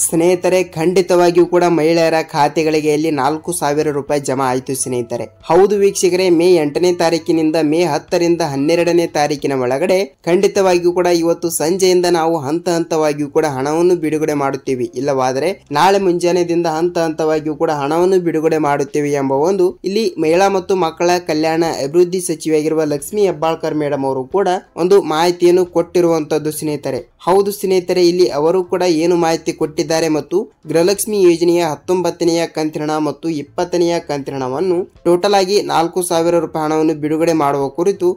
ಸ್ನೇಹಿತರೆ, ಖಂಡಿತವಾಗಿಯೂ ಕೂಡ ಮಹಿಳೆಯರ ಖಾತೆಗಳಿಗೆ ಇಲ್ಲಿ 4,000 ರೂಪಾಯಿ ಜಮಾ ಆಯಿತು ಸ್ನೇಹಿತರೆ. ಹೌದು ವೀಕ್ಷಕರೇ, ಮೇ 8ನೇ ತಾರೀಕಿನಿಂದ ಮೇ 10ರಿಂದ 12ನೇ ತಾರೀಕಿನ ಒಳಗಡೆ ಖಂಡಿತವಾಗಿಯೂ ಕೂಡ ಇವತ್ತು ಸಂಜೆಯಿಂದ ನಾವು ಹಂತ ಹಂತವಾಗಿಯೂ ಕೂಡ ಹಣವನ್ನು ಬಿಡುಗಡೆ ಮಾಡುತ್ತೀವಿ. ಇಲ್ಲವಾದರೆ ನಾಳೆ ಮುಂಜಾನೆದಿಂದ ಹಂತ ಹಂತವಾಗಿಯೂ ಕೂಡ ಹಣವನ್ನು ಬಿಡುಗಡೆ ಮಾಡುತ್ತೇವೆ ಎಂಬ ಒಂದು ಇಲ್ಲಿ ಮಹಿಳಾ ಮತ್ತು ಮಕ್ಕಳ ಕಲ್ಯಾಣ ಅಭಿವೃದ್ಧಿ ಸಚಿವೆಯಾಗಿರುವ ಲಕ್ಷ್ಮಿ ಹೆಬ್ಬಾಳ್ಕರ್ ಮೇಡಮ್ ಅವರು ಕೂಡ ಒಂದು ಮಾಹಿತಿಯನ್ನು ಕೊಟ್ಟಿರುವಂತದ್ದು ಸ್ನೇಹಿತರೆ. ಹೌದು ಸ್ನೇಹಿತರೆ, ಇಲ್ಲಿ ಅವರು ಕೂಡ ಏನು ಮಾಹಿತಿ ಕೊಟ್ಟಿದ್ದಾರೆ ಮತ್ತು ಗೃಹಲಕ್ಷ್ಮಿ ಯೋಜನೆಯ 19ನೆಯ ಕಂತಿನ ಮತ್ತು 20ನೆಯ ಕಂತಿನ ಹಣವನ್ನು ಟೋಟಲ್ ಆಗಿ 4,000 ರೂಪಾಯಿ ಹಣವನ್ನು ಬಿಡುಗಡೆ ಮಾಡುವ ಕುರಿತು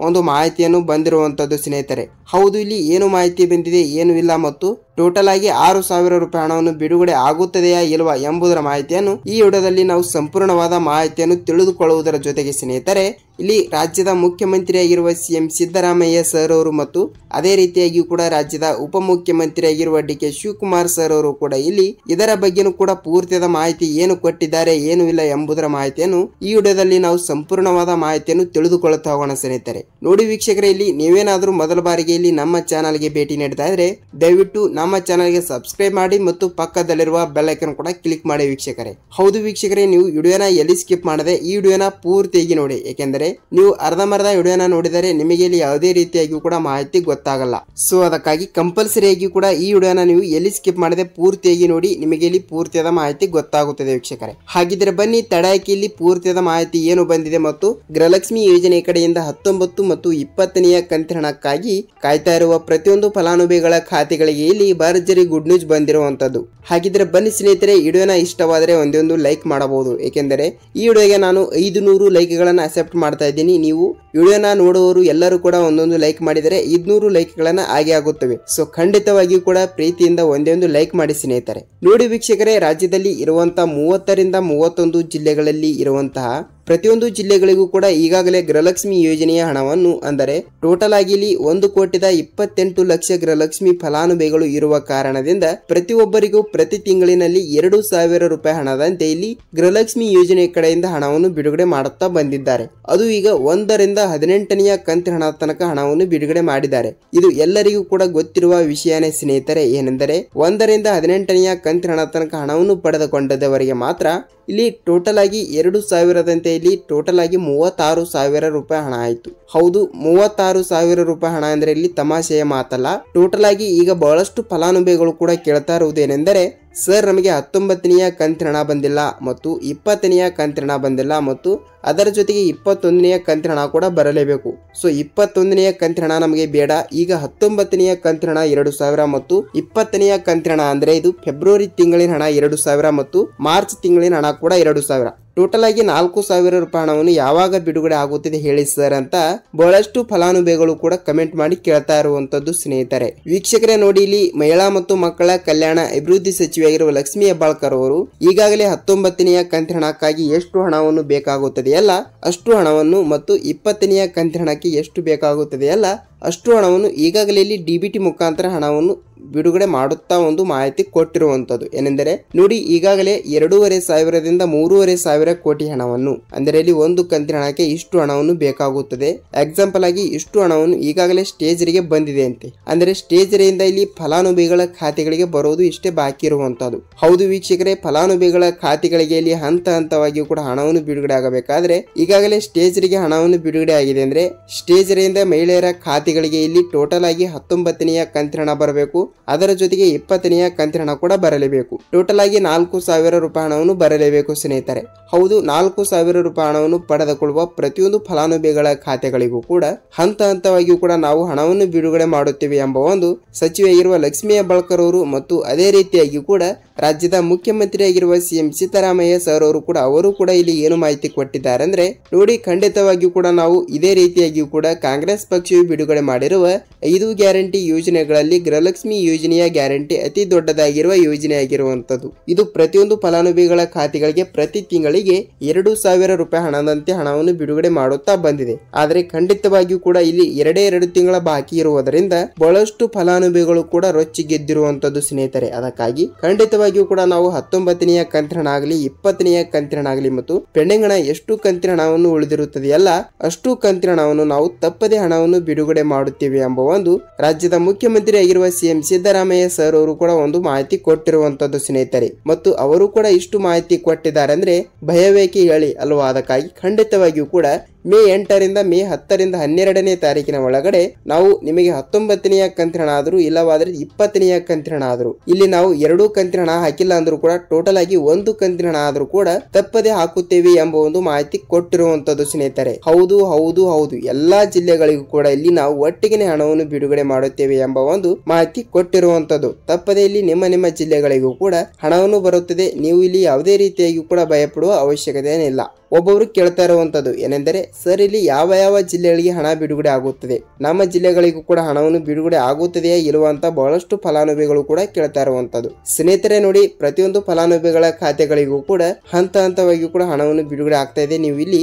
ಒಂದು ಮಾಹಿತಿಯನ್ನು ಬಂದಿರುವಂತದ್ದು ಸ್ನೇಹಿತರೆ. ಹೌದು, ಇಲ್ಲಿ ಏನು ಮಾಹಿತಿ ಬಂದಿದೆ, ಏನು ಇಲ್ಲ ಮತ್ತು ಟೋಟಲ್ ಆಗಿ 6,000 ರೂಪಾಯಿ ಹಣವನ್ನು ಬಿಡುಗಡೆ ಆಗುತ್ತದೆಯಾ ಇಲ್ವಾ ಎಂಬುದರ ಮಾಹಿತಿಯನ್ನು ಈ ವಿಡಿಯೋದಲ್ಲಿ ನಾವು ಸಂಪೂರ್ಣವಾದ ಮಾಹಿತಿಯನ್ನು ತಿಳಿದುಕೊಳ್ಳುವುದರ ಜೊತೆಗೆ ಸ್ನೇಹಿತರೆ, ಇಲ್ಲಿ ರಾಜ್ಯದ ಮುಖ್ಯಮಂತ್ರಿಯಾಗಿರುವ ಸಿಎಂ ಸಿದ್ದರಾಮಯ್ಯ ಸರ್ ಅವರು ಮತ್ತು ಅದೇ ರೀತಿಯಾಗಿ ಕೂಡ ರಾಜ್ಯದ ಉಪಮುಖ್ಯಮಂತ್ರಿಯಾಗಿರುವ ಡಿ.ಕೆ. ಶಿವಕುಮಾರ್ ಸರ್ ಅವರು ಕೂಡ ಇಲ್ಲಿ ಇದರ ಬಗ್ಗೆನೂ ಕೂಡ ಪೂರ್ತಿಯಾದ ಮಾಹಿತಿ ಏನು ಕೊಟ್ಟಿದ್ದಾರೆ, ಏನು ಇಲ್ಲ ಎಂಬುದರ ಮಾಹಿತಿಯನ್ನು ಈ ವಿಡಿಯೋದಲ್ಲಿ ನಾವು ಸಂಪೂರ್ಣವಾದ ಮಾಹಿತಿಯನ್ನು ತಿಳಿದುಕೊಳ್ಳುತ್ತಾ ಹೋಗೋಣ ಸ್ನೇಹಿತರೆ. ನೋಡಿ ವೀಕ್ಷಕರೇ, ಇಲ್ಲಿ ನೀವೇನಾದ್ರೂ ಮೊದಲ ಬಾರಿಗೆ ಇಲ್ಲಿ ನಮ್ಮ ಚಾನಲ್ಗೆ ಭೇಟಿ ನೀಡ್ತಾ ಇದ್ರೆ ದಯವಿಟ್ಟು ನಮ್ಮ ಚಾನಲ್ಗೆ ಸಬ್ಸ್ಕ್ರೈಬ್ ಮಾಡಿ ಮತ್ತು ಪಕ್ಕದಲ್ಲಿರುವ ಬೆಲ್ ಐಕಾನ್ ಕೂಡ ಕ್ಲಿಕ್ ಮಾಡಿ ವೀಕ್ಷಕರೇ. ಹೌದು ವೀಕ್ಷಕರೇ, ನೀವು ವಿಡಿಯೋನ ಎಲ್ಲಿ ಸ್ಕಿಪ್ ಮಾಡದೆ ಈ ವಿಡಿಯೋನ ಪೂರ್ತಿಯಾಗಿ ನೋಡಿ. ಏಕೆಂದರೆ ನೀವು ಅರ್ಧಂಬರ್ಧ ವಿಡಿಯೋನ ನೋಡಿದರೆ ನಿಮಗೆ ಇಲ್ಲಿ ಯಾವುದೇ ರೀತಿಯಾಗಿ ಕೂಡ ಮಾಹಿತಿ ಗೊತ್ತಾಗಲ್ಲ. ಸೊ ಅದಕ್ಕಾಗಿ ಕಂಪಲ್ಸರಿಯಾಗಿ ಕೂಡ ಈ ವಿಡಿಯೋನ ನೀವು ಎಲ್ಲಿ ಸ್ಕಿಪ್ ಮಾಡದೆ ಪೂರ್ತಿಯಾಗಿ ನೋಡಿ, ನಿಮಗೆ ಇಲ್ಲಿ ಪೂರ್ತಿಯಾದ ಮಾಹಿತಿ ಗೊತ್ತಾಗುತ್ತದೆ ವೀಕ್ಷಕರೇ. ಹಾಗಿದ್ರೆ ಬನ್ನಿ ತಡಾಕಿ ಇಲ್ಲಿ ಪೂರ್ತಿಯಾದ ಮಾಹಿತಿ ಏನು ಬಂದಿದೆ ಮತ್ತು ಗೃಹಲಕ್ಷ್ಮಿ ಯೋಜನೆ ಕಡೆಯಿಂದ 19 ಮತ್ತು 20ನೆಯ ಕಂತಿನ ಹಣಕ್ಕಾಗಿ ಕಾಯ್ತಾ ಇರುವ ಪ್ರತಿಯೊಂದು ಫಲಾನುಭವಿಗಳ ಖಾತೆಗಳಿಗೆ ಇಲ್ಲಿ ಭರ್ಜರಿ ಗುಡ್ ನ್ಯೂಸ್ ಬಂದಿರುವಂತದ್ದು. ಹಾಗಿದ್ರೆ ಬನ್ನಿ ಸ್ನೇಹಿತರೆ, ವಿಡಿಯೋನ ಇಷ್ಟವಾದರೆ ಒಂದೊಂದು ಲೈಕ್ ಮಾಡಬಹುದು. ಏಕೆಂದರೆ ಈ ವಿಡಿಯೋಗೆ ನಾನು 500 ಲೈಕ್ ಗಳನ್ನ ಅಕ್ಸೆಪ್ಟ್ ಮಾಡ್ತಾ ಇದ್ದೀನಿ. ನೀವು ವಿಡಿಯೋನ ನೋಡುವವರು ಎಲ್ಲರೂ ಕೂಡ ಒಂದೊಂದು ಲೈಕ್ ಮಾಡಿದರೆ 500 ಲೈಕ್ ಗಳನ್ನ ಆಗಿ ಆಗುತ್ತವೆ. ಸೊ ಖಂಡಿತವಾಗಿಯೂ ಕೂಡ ಪ್ರೀತಿಯಿಂದ ಒಂದೊಂದು ಲೈಕ್ ಮಾಡಿ ಸ್ನೇಹಿತರೆ. ನೋಡಿ ವೀಕ್ಷಕರೇ, ರಾಜ್ಯದಲ್ಲಿ ಇರುವಂತಹ 30ರಿಂದ 31 ಜಿಲ್ಲೆಗಳಲ್ಲಿ ಇರುವಂತಹ ಪ್ರತಿಯೊಂದು ಜಿಲ್ಲೆಗಳಿಗೂ ಕೂಡ ಈಗಾಗಲೇ ಗೃಹಲಕ್ಷ್ಮಿ ಯೋಜನೆಯ ಹಣವನ್ನು ಅಂದರೆ ಟೋಟಲ್ ಆಗಿ ಇಲ್ಲಿ 1,28 ಲಕ್ಷ ಗೃಹಲಕ್ಷ್ಮಿ ಫಲಾನುಭವಿಗಳು ಇರುವ ಕಾರಣದಿಂದ ಪ್ರತಿಯೊಬ್ಬರಿಗೂ ಪ್ರತಿ ತಿಂಗಳಿನಲ್ಲಿ 2,000 ರೂಪಾಯಿ ಹಣದಂತೆ ಇಲ್ಲಿ ಗೃಹಲಕ್ಷ್ಮಿ ಯೋಜನೆ ಕಡೆಯಿಂದ ಹಣವನ್ನು ಬಿಡುಗಡೆ ಮಾಡುತ್ತಾ ಬಂದಿದ್ದಾರೆ. ಅದು ಈಗ 1ರಿಂದ 18ನೆಯ ಕಂತಿನ ಹಣ ತನಕ ಹಣವನ್ನು ಬಿಡುಗಡೆ ಮಾಡಿದ್ದಾರೆ. ಇದು ಎಲ್ಲರಿಗೂ ಕೂಡ ಗೊತ್ತಿರುವ ವಿಷಯನೇ ಸ್ನೇಹಿತರೆ. ಏನೆಂದರೆ 1ರಿಂದ 18ನೆಯ ಕಂತಿನ ಹಣ ತನಕ ಹಣವನ್ನು ಪಡೆದುಕೊಂಡವರಿಗೆ ಮಾತ್ರ ಇಲ್ಲಿ ಟೋಟಲ್ ಆಗಿ 2,000ದಂತೆ ಇಲ್ಲಿ ಟೋಟಲ್ ಆಗಿ 36,000 ರೂಪಾಯಿ ಹಣ ಆಯಿತು. ಹೌದು, 36,000 ರೂಪಾಯಿ ಹಣ ಅಂದ್ರೆ ಇಲ್ಲಿ ತಮಾಷೆಯ ಮಾತಲ್ಲ. ಟೋಟಲ್ ಆಗಿ ಈಗ ಬಹಳಷ್ಟು ಫಲಾನುಭವಿಗಳು ಕೂಡ ಕೇಳ್ತಾ ಇರುವುದೇನೆಂದರೆ, ಸರ್ ನಮಗೆ 19ನೆಯ ಕಂತಿನ ಹಣ ಬಂದಿಲ್ಲ ಮತ್ತು 20ನೆಯ ಕಂತಿನ ಹಣ ಬಂದಿಲ್ಲ ಮತ್ತು ಅದರ ಜೊತೆಗೆ 21ನೆಯ ಕಂತಿನ ಹಣ ಕೂಡ ಬರಲೇಬೇಕು. ಸೊ 21ನೆಯ ಕಂತಿನ ಹಣ ನಮಗೆ ಬೇಡ. ಈಗ 19ನೆಯ ಕಂತಿನ ಹಣ 2,000 ಮತ್ತು 20ನೆಯ ಕಂತಿನ ಹಣ ಅಂದ್ರೆ ಇದು ಫೆಬ್ರವರಿ ತಿಂಗಳಿನ ಹಣ 2,000 ಮತ್ತು ಮಾರ್ಚ್ ತಿಂಗಳಿನ ಹಣ ಕೂಡ 2,000. ಟೋಟಲ್ ಆಗಿ 4,000 ರೂಪಾಯಿ ಹಣವನ್ನು ಯಾವಾಗ ಬಿಡುಗಡೆ ಆಗುತ್ತದೆ ಹೇಳಿ ಸರ್ ಅಂತ ಬಹಳಷ್ಟು ಫಲಾನುಭವಿಗಳು ಕೂಡ ಕಮೆಂಟ್ ಮಾಡಿ ಕೇಳ್ತಾ ಇರುವಂತದ್ದು ಸ್ನೇಹಿತರೆ. ವೀಕ್ಷಕರೇ ನೋಡಿ, ಇಲ್ಲಿ ಮಹಿಳಾ ಮತ್ತು ಮಕ್ಕಳ ಕಲ್ಯಾಣ ಅಭಿವೃದ್ಧಿ ಸಚಿವೆಯಾಗಿರುವ ಲಕ್ಷ್ಮಿ ಹೆಬ್ಬಾಳ್ಕರ್ ಅವರು ಈಗಾಗಲೇ 19ನೆಯ ಕಂತಿನ ಹಣಕ್ಕಾಗಿ ಎಷ್ಟು ಹಣವನ್ನು ಬೇಕಾಗುತ್ತದೆಯಲ್ಲ ಅಷ್ಟು ಹಣವನ್ನು ಮತ್ತು 20ನೆಯ ಕಂತಿನ ಹಣಕ್ಕೆ ಎಷ್ಟು ಬೇಕಾಗುತ್ತದೆಯಲ್ಲ ಅಷ್ಟು ಹಣವನ್ನು ಈಗಾಗಲೇ ಇಲ್ಲಿ ಡಿಬಿಟಿ ಮುಖಾಂತರ ಹಣವನ್ನು ಬಿಡುಗಡೆ ಮಾಡುತ್ತಾ ಒಂದು ಮಾಹಿತಿ ಕೊಟ್ಟಿರುವಂತದ್ದು. ಏನೆಂದರೆ ನೋಡಿ, ಈಗಾಗಲೇ 2,500ದಿಂದ 3,500 ಕೋಟಿ ಹಣವನ್ನು ಅಂದರೆ ಇಲ್ಲಿ ಒಂದು ಕಂತಿನ ಹಣಕ್ಕೆ ಇಷ್ಟು ಹಣವನ್ನು ಬೇಕಾಗುತ್ತದೆ. ಎಕ್ಸಾಂಪಲ್ ಆಗಿ ಇಷ್ಟು ಹಣವನ್ನು ಈಗಾಗಲೇ ಸ್ಟೇಜರಿಗೆ ಬಂದಿದೆ ಅಂತೆ. ಅಂದ್ರೆ ಸ್ಟೇಜರಿಂದ ಇಲ್ಲಿ ಫಲಾನುಭವಿಗಳ ಖಾತೆಗಳಿಗೆ ಬರೋದು ಇಷ್ಟೇ ಬಾಕಿ ಇರುವಂತದ್ದು. ಹೌದು ವೀಕ್ಷಕರೇ, ಫಲಾನುಭವಿಗಳ ಖಾತೆಗಳಿಗೆ ಇಲ್ಲಿ ಹಂತ ಹಂತವಾಗಿಯೂ ಕೂಡ ಹಣವನ್ನು ಬಿಡುಗಡೆ ಆಗಬೇಕಾದ್ರೆ ಈಗಾಗಲೇ ಸ್ಟೇಜರಿಗೆ ಹಣವನ್ನು ಬಿಡುಗಡೆ ಆಗಿದೆ. ಅಂದ್ರೆ ಸ್ಟೇಜರಿಂದ ಮಹಿಳೆಯರ ಖಾತೆಗಳಿಗೆ ಇಲ್ಲಿ ಟೋಟಲ್ ಆಗಿ 19ನೆಯ ಕಂತಿನ ಹಣ ಬರಬೇಕು. ಅದರ ಜೊತೆಗೆ 20ನೆಯ ಕಂತಿನ ಹಣ ಕೂಡ ಬರಲೇಬೇಕು. ಟೋಟಲ್ ಆಗಿ 4,000 ರೂಪಾಯಿ ಹಣವನ್ನು ಬರಲೇಬೇಕು ಸ್ನೇಹಿತರೆ. ಹೌದು, 4,000 ರೂಪಾಯಿ ಹಣವನ್ನು ಪಡೆದುಕೊಳ್ಳುವ ಪ್ರತಿಯೊಂದು ಫಲಾನುಭವಿಗಳ ಖಾತೆಗಳಿಗೂ ಕೂಡ ಹಂತ ಹಂತವಾಗಿಯೂ ಕೂಡ ನಾವು ಹಣವನ್ನು ಬಿಡುಗಡೆ ಮಾಡುತ್ತೇವೆ ಎಂಬ ಒಂದು ಸಚಿವೆಯಾಗಿರುವ ಲಕ್ಷ್ಮಿ ಹೆಬ್ಬಾಳ್ಕರ್ ಅವರು ಮತ್ತು ಅದೇ ರೀತಿಯಾಗಿ ಕೂಡ ರಾಜ್ಯದ ಮುಖ್ಯಮಂತ್ರಿಯಾಗಿರುವ ಸಿಎಂ ಸಿದ್ದರಾಮಯ್ಯ ಸರ್ ಅವರು ಕೂಡ ಇಲ್ಲಿ ಏನು ಮಾಹಿತಿ ಕೊಟ್ಟಿದ್ದಾರೆ ಅಂದ್ರೆ ನೋಡಿ, ಖಂಡಿತವಾಗಿಯೂ ಕೂಡ ನಾವು ಇದೇ ರೀತಿಯಾಗಿಯೂ ಕೂಡ ಕಾಂಗ್ರೆಸ್ ಪಕ್ಷವು ಬಿಡುಗಡೆ ಮಾಡಿರುವ 5 ಗ್ಯಾರಂಟಿ ಯೋಜನೆಗಳಲ್ಲಿ ಗೃಹಲಕ್ಷ್ಮಿ ಯೋಜನೆಯ ಗ್ಯಾರಂಟಿ ಅತಿ ದೊಡ್ಡದಾಗಿರುವ ಯೋಜನೆಯಾಗಿರುವಂತದ್ದು. ಇದು ಪ್ರತಿಯೊಂದು ಫಲಾನುಭವಿಗಳ ಖಾತೆಗಳಿಗೆ ಪ್ರತಿ ತಿಂಗಳಿಗೆ 2,000 ರೂಪಾಯಿ ಹಣದಂತೆ ಹಣವನ್ನು ಬಿಡುಗಡೆ ಮಾಡುತ್ತಾ ಬಂದಿದೆ. ಆದರೆ ಖಂಡಿತವಾಗಿಯೂ ಕೂಡ ಇಲ್ಲಿ 2 ತಿಂಗಳ ಬಾಕಿ ಇರುವುದರಿಂದ ಬಹಳಷ್ಟು ಫಲಾನುಭವಿಗಳು ಕೂಡ ರೊಚ್ಚಿ ಗೆದ್ದಿರುವಂತದ್ದು ಸ್ನೇಹಿತರೆ. ಅದಕ್ಕಾಗಿ ಖಂಡಿತವಾಗಿಯೂ ಕೂಡ ನಾವು 19ನೆಯ ಕಂತಿನ ಹಣ ಆಗಲಿ 20ನೆಯ ಕಂತಿನ ಹಣ ಆಗಲಿ ಮತ್ತು ಪೆಂಡಿಂಗ್ ಹಣ ಎಷ್ಟು ಕಂತಿನ ಹಣವನ್ನು ಉಳಿದಿರುತ್ತದೆಯಲ್ಲ ಅಷ್ಟು ಕಂತಿನ ಹಣವನ್ನು ನಾವು ತಪ್ಪದೆ ಹಣವನ್ನು ಬಿಡುಗಡೆ ಮಾಡುತ್ತೇವೆ ಎಂಬ ಒಂದು ರಾಜ್ಯದ ಮುಖ್ಯಮಂತ್ರಿ ಆಗಿರುವ ಸಿಎಂ ಸಿದ್ದರಾಮಯ್ಯ ಸರ್ ಅವರು ಕೂಡ ಒಂದು ಮಾಹಿತಿ ಕೊಟ್ಟಿರುವಂತದ್ದು ಸ್ನೇಹಿತರೆ. ಮತ್ತು ಅವರು ಕೂಡ ಇಷ್ಟು ಮಾಹಿತಿ ಕೊಟ್ಟಿದ್ದಾರೆ ಅಂದ್ರೆ ಭಯವೇಕೆ ಹೇಳಿ ಅಲ್ವಾ. ಅದಕ್ಕಾಗಿ ಖಂಡಿತವಾಗಿಯೂ ಕೂಡ ಮೇ 8ರಿಂದ ಮೇ 10ರಿಂದ 12ನೇ ತಾರೀಕಿನ ಒಳಗಡೆ ನಾವು ನಿಮಗೆ 19ನೆಯ ಕಂತಿನ ಹಣ ಆದರೂ ಇಲ್ಲವಾದ್ರೆ 20ನೆಯ ಕಂತಿನ ಹಣ ಆದರೂ ಇಲ್ಲಿ ನಾವು 2 ಕಂತಿನ ಹಣ ಹಾಕಿಲ್ಲ ಅಂದ್ರೂ ಕೂಡ ಟೋಟಲ್ ಆಗಿ 1 ಕಂತಿನ ಹಣ ಆದ್ರೂ ಕೂಡ ತಪ್ಪದೆ ಹಾಕುತ್ತೇವೆ ಎಂಬ ಒಂದು ಮಾಹಿತಿ ಕೊಟ್ಟಿರುವಂತದ್ದು ಸ್ನೇಹಿತರೆ. ಹೌದು ಹೌದು ಹೌದು ಎಲ್ಲಾ ಜಿಲ್ಲೆಗಳಿಗೂ ಕೂಡ ಇಲ್ಲಿ ನಾವು ಒಟ್ಟಿಗೆ ಹಣವನ್ನು ಬಿಡುಗಡೆ ಮಾಡುತ್ತೇವೆ ಎಂಬ ಒಂದು ಮಾಹಿತಿ ಕೊಟ್ಟಿರುವಂತದ್ದು. ತಪ್ಪದೆ ಇಲ್ಲಿ ನಿಮ್ಮ ಜಿಲ್ಲೆಗಳಿಗೂ ಕೂಡ ಹಣವನ್ನು ಬರುತ್ತದೆ. ನೀವು ಇಲ್ಲಿ ಯಾವುದೇ ರೀತಿಯಾಗಿ ಕೂಡ ಭಯಪಡುವ ಅವಶ್ಯಕತೆ ಏನಿಲ್ಲ. ಒಬ್ಬೊಬ್ರು ಕೇಳ್ತಾ ಇರುವಂತದ್ದು ಏನೆಂದರೆ ಸರ್ ಇಲ್ಲಿ ಯಾವ ಜಿಲ್ಲೆಗಳಿಗೆ ಹಣ ಬಿಡುಗಡೆ ಆಗುತ್ತದೆ, ನಮ್ಮ ಜಿಲ್ಲೆಗಳಿಗೂ ಕೂಡ ಹಣವನ್ನು ಬಿಡುಗಡೆ ಆಗುತ್ತದೆಯೇ ಇಲ್ವಾ ಅಂತ ಬಹಳಷ್ಟು ಫಲಾನುಭವಿಗಳು ಕೂಡ ಕೇಳ್ತಾ ಇರುವಂತದ್ದು. ಸ್ನೇಹಿತರೆ ನೋಡಿ, ಪ್ರತಿಯೊಂದು ಫಲಾನುಭವಿಗಳ ಖಾತೆಗಳಿಗೂ ಕೂಡ ಹಂತವಾಗಿ ಕೂಡ ಹಣವನ್ನು ಬಿಡುಗಡೆ ಆಗ್ತಾ ಇದೆ. ನೀವು ಇಲ್ಲಿ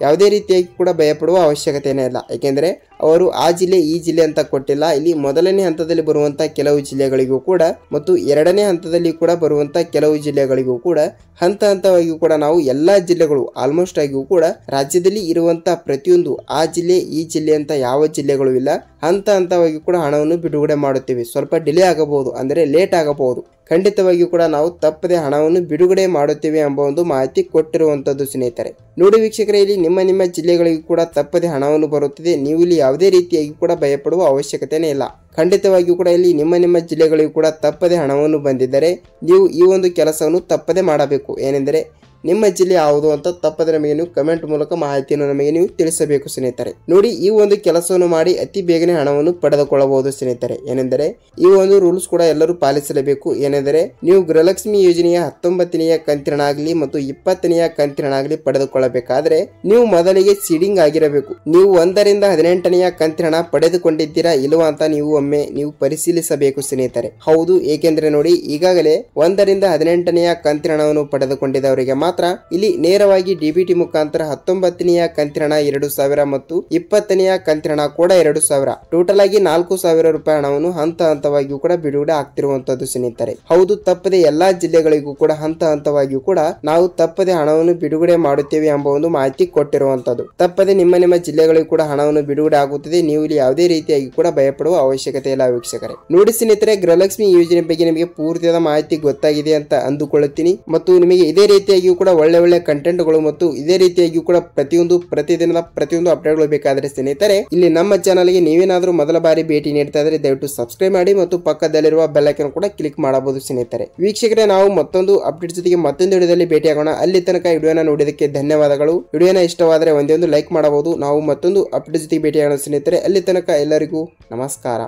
ಯಾವುದೇ ರೀತಿಯಾಗಿ ಕೂಡ ಭಯಪಡುವ ಅವಶ್ಯಕತೆನೇ ಇಲ್ಲ. ಯಾಕೆಂದ್ರೆ ಅವರು ಆ ಜಿಲ್ಲೆ ಈ ಜಿಲ್ಲೆ ಅಂತ ಕೊಟ್ಟಿಲ್ಲ. ಇಲ್ಲಿ ಮೊದಲನೇ ಹಂತದಲ್ಲಿ ಬರುವಂತ ಕೆಲವು ಜಿಲ್ಲೆಗಳಿಗೂ ಕೂಡ ಮತ್ತು 2ನೇ ಹಂತದಲ್ಲಿ ಕೂಡ ಬರುವಂತ ಕೆಲವು ಜಿಲ್ಲೆಗಳಿಗೂ ಕೂಡ ಹಂತವಾಗಿ ಕೂಡ ನಾವು ಎಲ್ಲಾ ಜಿಲ್ಲೆಗಳು ಆಲ್ಮೋಸ್ಟ್ ಆಗಿಯೂ ಕೂಡ ರಾಜ್ಯದಲ್ಲಿ ಇರುವಂತ ಪ್ರತಿಯೊಂದು ಆ ಜಿಲ್ಲೆ ಈ ಜಿಲ್ಲೆ ಅಂತ ಯಾವ ಜಿಲ್ಲೆಗಳು ಇಲ್ಲ, ಹಂತವಾಗಿ ಕೂಡ ಹಣವನ್ನು ಬಿಡುಗಡೆ ಮಾಡುತ್ತೇವೆ. ಸ್ವಲ್ಪ ಡಿಲೇ ಆಗಬಹುದು, ಅಂದ್ರೆ ಲೇಟ್ ಆಗಬಹುದು. ಖಂಡಿತವಾಗಿಯೂ ಕೂಡ ನಾವು ತಪ್ಪದೆ ಹಣವನ್ನು ಬಿಡುಗಡೆ ಮಾಡುತ್ತೇವೆ ಎಂಬ ಒಂದು ಮಾಹಿತಿ ಕೊಟ್ಟಿರುವಂತದ್ದು ಸ್ನೇಹಿತರೆ. ನೋಡಿ ವೀಕ್ಷಕರೇ, ಇಲ್ಲಿ ನಿಮ್ಮ ಜಿಲ್ಲೆಗಳಿಗೂ ಕೂಡ ತಪ್ಪದೆ ಹಣವನ್ನು ಬರುತ್ತದೆ. ನೀವು ಇಲ್ಲಿ ಯಾವುದೇ ರೀತಿಯಾಗಿ ಕೂಡ ಭಯಪಡುವ ಅವಶ್ಯಕತೆನೇ ಇಲ್ಲ. ಖಂಡಿತವಾಗಿಯೂ ಕೂಡ ಇಲ್ಲಿ ನಿಮ್ಮ ಜಿಲ್ಲೆಗಳಿಗೂ ಕೂಡ ತಪ್ಪದೆ ಹಣವನ್ನು ಬಂದಿದ್ದರೆ ನೀವು ಈ ಒಂದು ಕೆಲಸವನ್ನು ತಪ್ಪದೆ ಮಾಡಬೇಕು. ಏನೆಂದರೆ ನಿಮ್ಮ ಜಿಲ್ಲೆ ಯಾವುದು ಅಂತ ತಪ್ಪದೆ ನಮಗೆ ನೀವು ಕಮೆಂಟ್ ಮೂಲಕ ಮಾಹಿತಿಯನ್ನು ನಮಗೆ ನೀವು ತಿಳಿಸಬೇಕು ಸ್ನೇಹಿತರೆ. ನೋಡಿ, ಈ ಒಂದು ಕೆಲಸವನ್ನು ಮಾಡಿ ಅತಿ ಬೇಗನೆ ಹಣವನ್ನು ಪಡೆದುಕೊಳ್ಳಬಹುದು ಸ್ನೇಹಿತರೆ. ಏನೆಂದರೆ ಈ ಒಂದು ರೂಲ್ಸ್ ಕೂಡ ಎಲ್ಲರೂ ಪಾಲಿಸಲೇಬೇಕು. ಏನೆಂದರೆ ನೀವು ಗೃಹಲಕ್ಷ್ಮಿ ಯೋಜನೆಯ 19ನೆಯ ಕಂತಿನ ಆಗಲಿ ಮತ್ತು 20ನೆಯ ಕಂತಿನ ಆಗಲಿ ಪಡೆದುಕೊಳ್ಳಬೇಕಾದ್ರೆ ನೀವು ಮೊದಲಿಗೆ ಸೀಡಿಂಗ್ ಆಗಿರಬೇಕು. ನೀವು 1ರಿಂದ 18ನೆಯ ಕಂತಿನ ಪಡೆದುಕೊಂಡಿದ್ದೀರಾ ಇಲ್ವಾ ಅಂತ ನೀವು ಒಮ್ಮೆ ನೀವು ಪರಿಶೀಲಿಸಬೇಕು ಸ್ನೇಹಿತರೆ. ಹೌದು, ಏಕೆಂದ್ರೆ ನೋಡಿ ಈಗಾಗಲೇ 1ರಿಂದ 18ನೆಯ ಕಂತಿನ ಹಣವನ್ನು ಪಡೆದುಕೊಂಡಿದ್ದವರಿಗೆ ಮಾತ್ರ ಇಲ್ಲಿ ನೇರವಾಗಿ ಡಿಬಿಟಿ ಮುಖಾಂತರ 19ನೆಯ ಕಂತಿನ ಹಣ 2,000 ಮತ್ತು 20ನೆಯ ಕಂತಿನ ಹಣ ಕೂಡ 2,000 ಟೋಟಲ್ ಆಗಿ 4,000 ರೂಪಾಯಿ ಹಣವನ್ನು ಹಂತವಾಗಿಯೂ ಕೂಡ ಬಿಡುಗಡೆ ಆಗ್ತಿರುವಂತದ್ದು ಸ್ನೇಹಿತರೆ. ಹೌದು, ತಪ್ಪದೆ ಎಲ್ಲಾ ಜಿಲ್ಲೆಗಳಿಗೂ ಕೂಡ ಹಂತವಾಗಿಯೂ ಕೂಡ ನಾವು ತಪ್ಪದೆ ಹಣವನ್ನು ಬಿಡುಗಡೆ ಮಾಡುತ್ತೇವೆ ಎಂಬ ಒಂದು ಮಾಹಿತಿ ಕೊಟ್ಟಿರುವಂತದ್ದು. ತಪ್ಪದೆ ನಿಮ್ಮ ಜಿಲ್ಲೆಗಳಿಗೂ ಕೂಡ ಹಣವನ್ನು ಬಿಡುಗಡೆ ಆಗುತ್ತದೆ. ನೀವು ಇಲ್ಲಿ ಯಾವುದೇ ರೀತಿಯಾಗಿ ಕೂಡ ಭಯಪಡುವ ಅವಶ್ಯಕತೆ ಇಲ್ಲ ವೀಕ್ಷಕರೇ. ನೋಡಿ ಸ್ನೇಹಿತರೆ, ಗೃಹಲಕ್ಷ್ಮಿ ಯೋಜನೆ ಬಗ್ಗೆ ನಿಮಗೆ ಪೂರ್ತಿಯಾದ ಮಾಹಿತಿ ಗೊತ್ತಾಗಿದೆ ಅಂತ ಅಂದುಕೊಳ್ಳುತ್ತೀನಿ. ಮತ್ತು ನಿಮಗೆ ಇದೇ ರೀತಿಯಾಗಿ ಕೂಡ ಒಳ್ಳೆ ಕಂಟೆಂಟ್ಗಳು ಮತ್ತು ಇದೇ ರೀತಿಯಾಗಿ ಕೂಡ ಪ್ರತಿದಿನದ ಪ್ರತಿಯೊಂದು ಅಪ್ಡೇಟ್ಗಳು ಬೇಕಾದರೆ ಸ್ನೇಹಿತರೆ ಇಲ್ಲಿ ನಮ್ಮ ಚಾನಲ್ಗೆ ನೀವೇನಾದ್ರೂ ಮೊದಲ ಬಾರಿ ಭೇಟಿ ನೀಡ್ತಾ ಇದ್ರೆ ದಯವಿಟ್ಟು ಸಬ್ಸ್ಕ್ರೈಬ್ ಮಾಡಿ ಮತ್ತು ಪಕ್ಕದಲ್ಲಿರುವ ಬೆಲ್ ಐಕಾನ್ ಕೂಡ ಕ್ಲಿಕ್ ಮಾಡಬಹುದು ಸ್ನೇಹಿತರೆ. ವೀಕ್ಷಕರೇ, ನಾವು ಮತ್ತೊಂದು ಅಪ್ಡೇಟ್ ಜೊತೆಗೆ ಮತ್ತೊಂದು ವಿಡಿಯೋದಲ್ಲಿ ಭೇಟಿಯಾಗೋಣ. ಅಲ್ಲಿ ತನಕ ವಿಡಿಯೋನ ನೋಡಿದಕ್ಕೆ ಧನ್ಯವಾದಗಳು. ವಿಡಿಯೋನ ಇಷ್ಟವಾದರೆ ಒಂದೇ ಒಂದು ಲೈಕ್ ಮಾಡಬಹುದು. ನಾವು ಮತ್ತೊಂದು ಅಪ್ಡೇಟ್ ಜೊತೆಗೆ ಭೇಟಿಯಾಗೋಣ ಸ್ನೇಹಿತರೆ. ಅಲ್ಲಿ ತನಕ ಎಲ್ಲರಿಗೂ ನಮಸ್ಕಾರ.